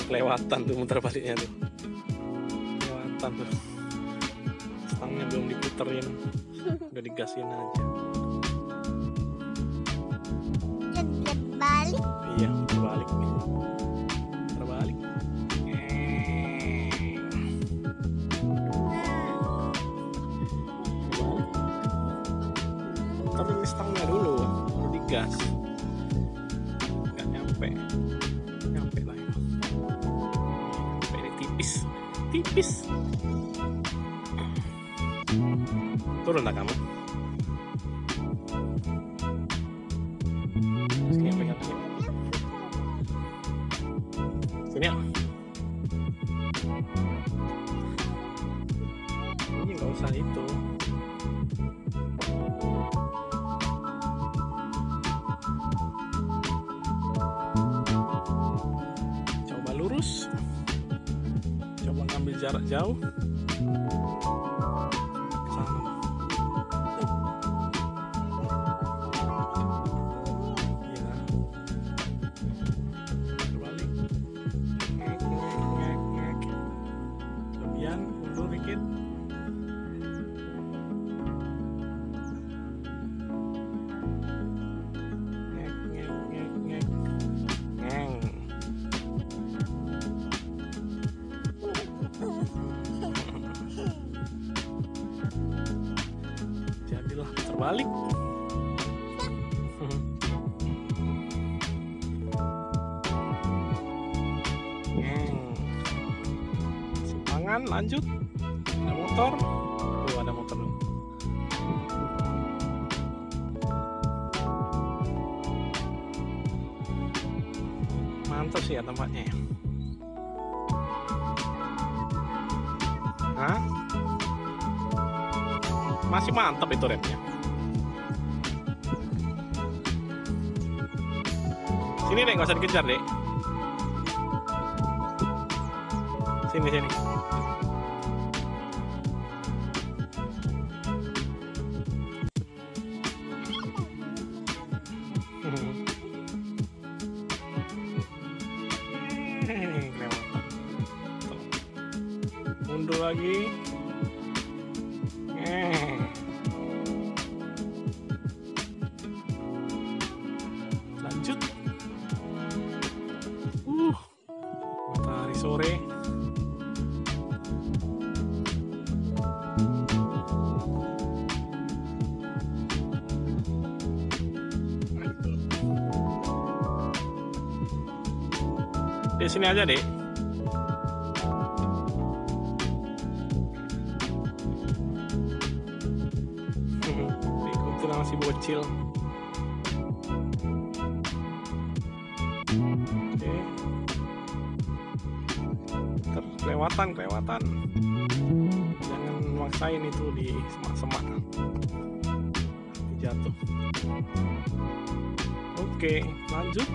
Kelewatan tuh muter baliknya tuh. Kelewatan tuh. Stangnya belum diputerin. Udah digasin aja. Balik. Iya, terbalik. Terbalik. Tapi ini stangnya dulu, baru digas. Nggak nyampe. Nyampe lah ya. Nyampe ini tipis. Tipis. Turun lah kamu. Sini yang pegang. Sini ya. Ini nggak usah itu. Coba lurus. Coba ngambil jarak jauh. Sana. Iya. Terbalik. Ngek, ngek, ngek, ngek. Kelebihan, mundur dikit. Ngek, ngek, ngek, ngek. Ngeng. Jadilah terbalik. Simpangan lanjut. Ada motor. Tuh ada motor dulu. Mantap sih ya tempatnya ya. Hah? Masih mantap itu remnya. Sini deh, nggak usah dikejar deh. Sini sini. Mundur lagi. Lanjut. Matahari sore. Di sini aja deh. Masih bocil. Oke. Kelewatan. Jangan maksain itu di semak-semak. Jatuh. Oke, lanjut.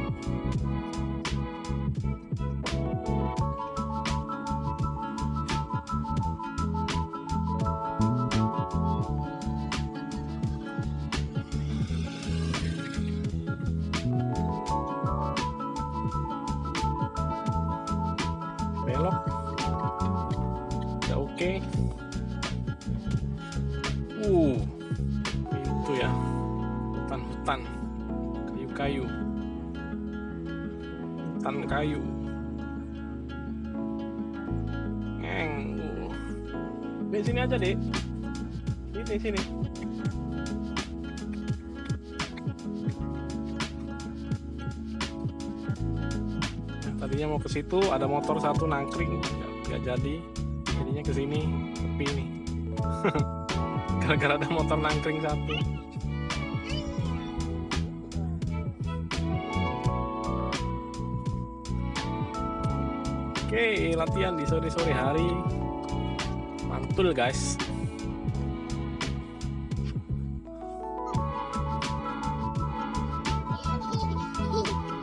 Belok. Udah oke. Itu ya. Hutan-hutan. Kayu-kayu. Hutan kayu. Di sini aja, Dek. Sini. Tadinya mau ke situ, ada motor satu nangkring, nggak jadi, jadinya ke sini, sepi nih. Gara-gara ada motor nangkring satu. Oke, latihan di sore-sore hari, mantul guys.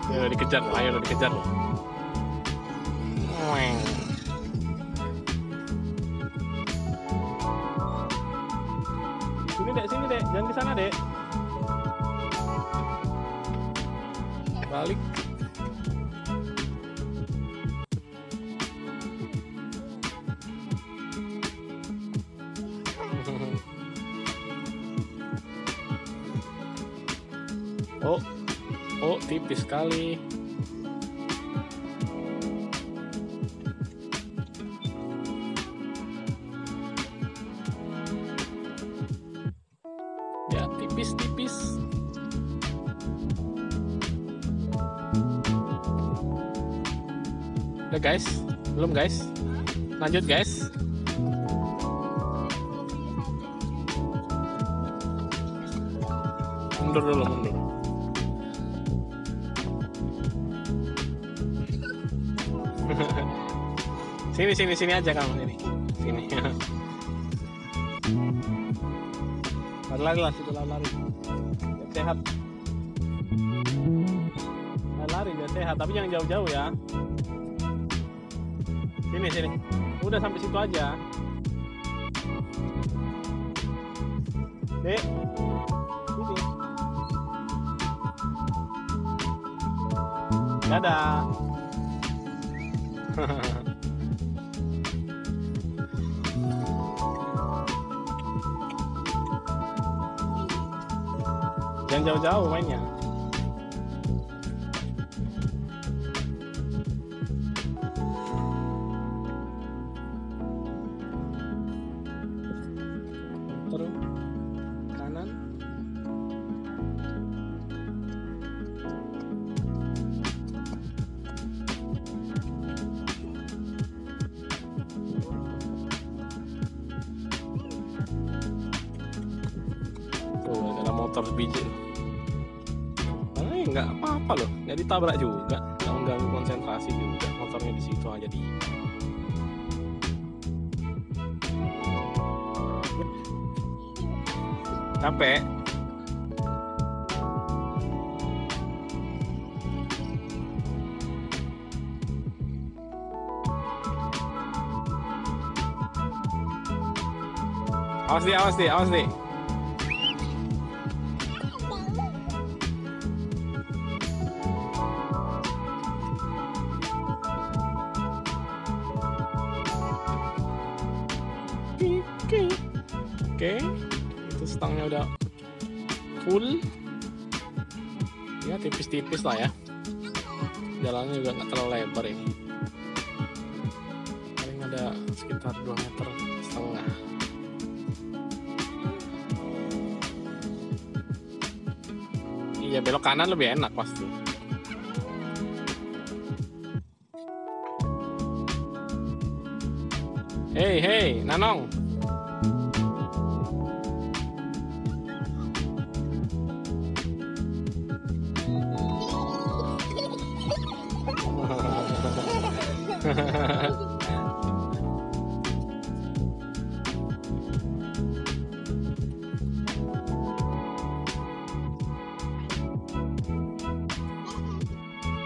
Ayo dikejar loh. Sini dek, jangan ke sana dek. Balik. Oh, tipis sekali. Ya, tipis-tipis. Udah guys, belum guys? Lanjut guys. Mundur dulu, mundur. Sini aja kamu sini. Lari lah situ, lari. Biar sehat. Lari biar sehat, tapi jangan jauh-jauh ya. Sini. Udah sampai situ aja. Dek. Sini. Dadah. Jangan jauh-jauh mainnya. Terus kanan. Tuh ada motor sebiji. Nggak apa-apa loh, nggak ditabrak juga, nggak mengganggu konsentrasi juga, motornya di situ aja di. Capek. Awas deh. Oke, itu stangnya udah full. Ya tipis-tipis lah ya. Jalannya juga nggak terlalu lebar ini. Paling ada sekitar 2,5 meter. Iya, belok kanan lebih enak pasti. Hei, Nanong.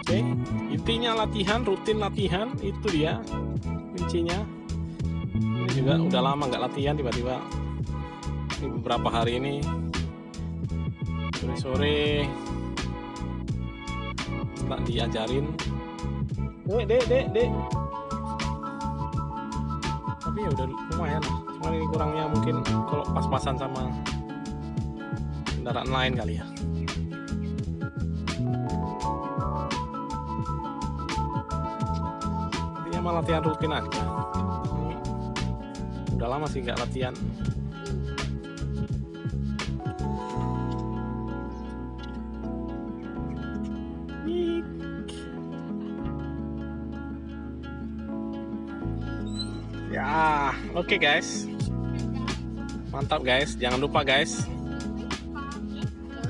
Oke, intinya rutin latihan itu dia kuncinya. Ini juga udah lama nggak latihan, tiba-tiba ini beberapa hari ini sore-sore tak diajarin. Dek. Tapi ya udah lumayan lah. Cuma ini kurangnya mungkin kalau pas-pasan sama kendaraan lain kali ya. Intinya mah latihan rutin aja. Ini udah lama sih nggak latihan. Ya, oke guys. Mantap guys. Jangan lupa guys,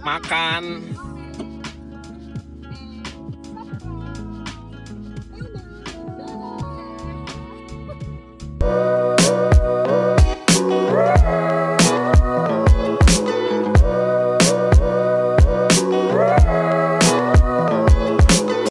makan.